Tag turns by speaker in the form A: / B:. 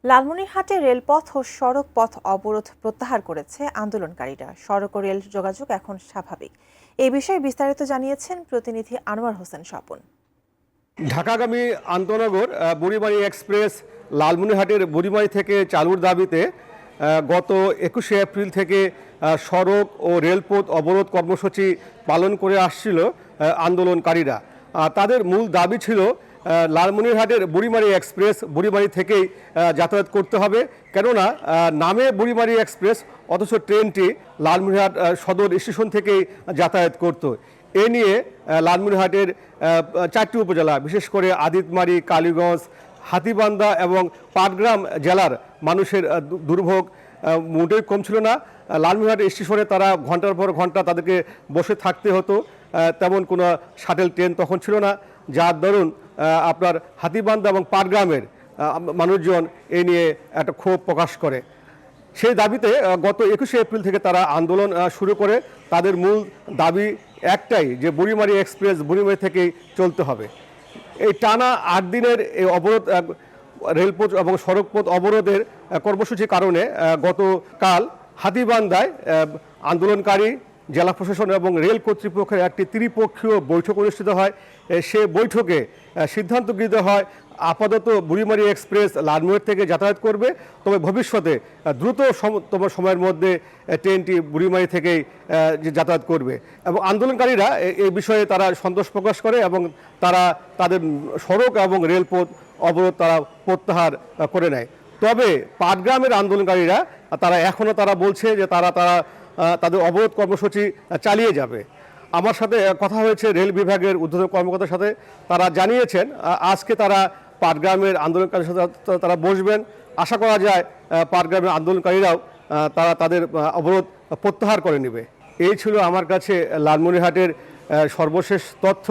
A: লালমনিরহাটে রেলপথ ও সড়ক পথ অবরোধ প্রত্যাহার করেছে আন্দোলনকারীরা। সড়ক ও রেল যোগাযোগ এখন স্বাভাবিক। এই বিষয়ে বিস্তারিত জানিয়েছেন প্রতিনিধি আনোয়ার হোসেন স্বপন।
B: ঢাকাগামী আন্তনগর বুড়িমারি এক্সপ্রেস লালমনিরহাটের বুড়িমারি থেকে চালুর দাবিতে গত 21শে এপ্রিল থেকে সড়ক ও রেলপথ অবরোধ কর্মসূচি পালন করে আসছিল আন্দোলনকারীরা। তাদের মূল দাবি ছিল লালমনিরহাটের বুড়িমারি এক্সপ্রেস বুড়িমারি থেকেই যাতায়াত করতে হবে, কেননা নামে বুড়িমারি এক্সপ্রেস অথচ ট্রেনটি লালমনিরহাট সদর স্টেশন থেকেই যাতায়াত করত। এ নিয়ে লালমনিরহাটের 4টি উপজেলা, বিশেষ করে আদিতমারি, কালীগঞ্জ, হাতীবান্ধা এবং পাটগ্রাম জেলার মানুষের দুর্ভোগ মোটেই কম ছিল না। লালমনিরহাট স্টেশনে তারা ঘন্টার পর ঘন্টা তাদেরকে বসে থাকতে হতো, তেমন কোনো শাটেল ট্রেন তখন ছিল না, যার দরুন আপনার হাতীবান্ধা এবং পাটগ্রামের মানুষজন এই নিয়ে একটা ক্ষোভ প্রকাশ করে। সেই দাবিতে গত 21শে এপ্রিল থেকে তারা আন্দোলন শুরু করে। তাদের মূল দাবি একটাই, যে বুড়িমারি এক্সপ্রেস বুড়িমারি থেকেই চলতে হবে। এই টানা 8 দিনের এই অবরোধ, রেলপথ এবং সড়কপথ অবরোধের কর্মসূচির কারণে গতকাল হাতীবান্ধায় আন্দোলনকারী, জেলা প্রশাসন এবং রেল কর্তৃপক্ষের একটি ত্রিপক্ষীয় বৈঠক অনুষ্ঠিত হয়। সে বৈঠকে সিদ্ধান্ত গৃহীত হয় আপাতত বুড়িমারি এক্সপ্রেস লালমনিরহাট থেকে যাতায়াত করবে, তবে ভবিষ্যতে দ্রুততম সময়ের মধ্যে ট্রেনটি বুড়িমারি থেকেই যাতায়াত করবে। এবং আন্দোলনকারীরা এই বিষয়ে তারা সন্তোষ প্রকাশ করে এবং তারা তাদের সড়ক এবং রেলপথ অবরোধ তারা প্রত্যাহার করে নেয়। তবে পাটগ্রামের আন্দোলনকারীরা তারা বলছে যে তারা তাদের অবরোধ কর্মসূচি চালিয়ে যাবে। আমার সাথে কথা হয়েছে রেল বিভাগের ঊর্ধ্বতন কর্মকর্তার সাথে। তারা জানিয়েছেন আজকে তারা পাটগ্রামের আন্দোলনকারীর সাথে তারা বসবেন। আশা করা যায় পাটগ্রামের আন্দোলনকারীরাও তারা তাদের অবরোধ প্রত্যাহার করে নেবে। এই ছিল আমার কাছে লালমনিরহাটের সর্বশেষ তথ্য।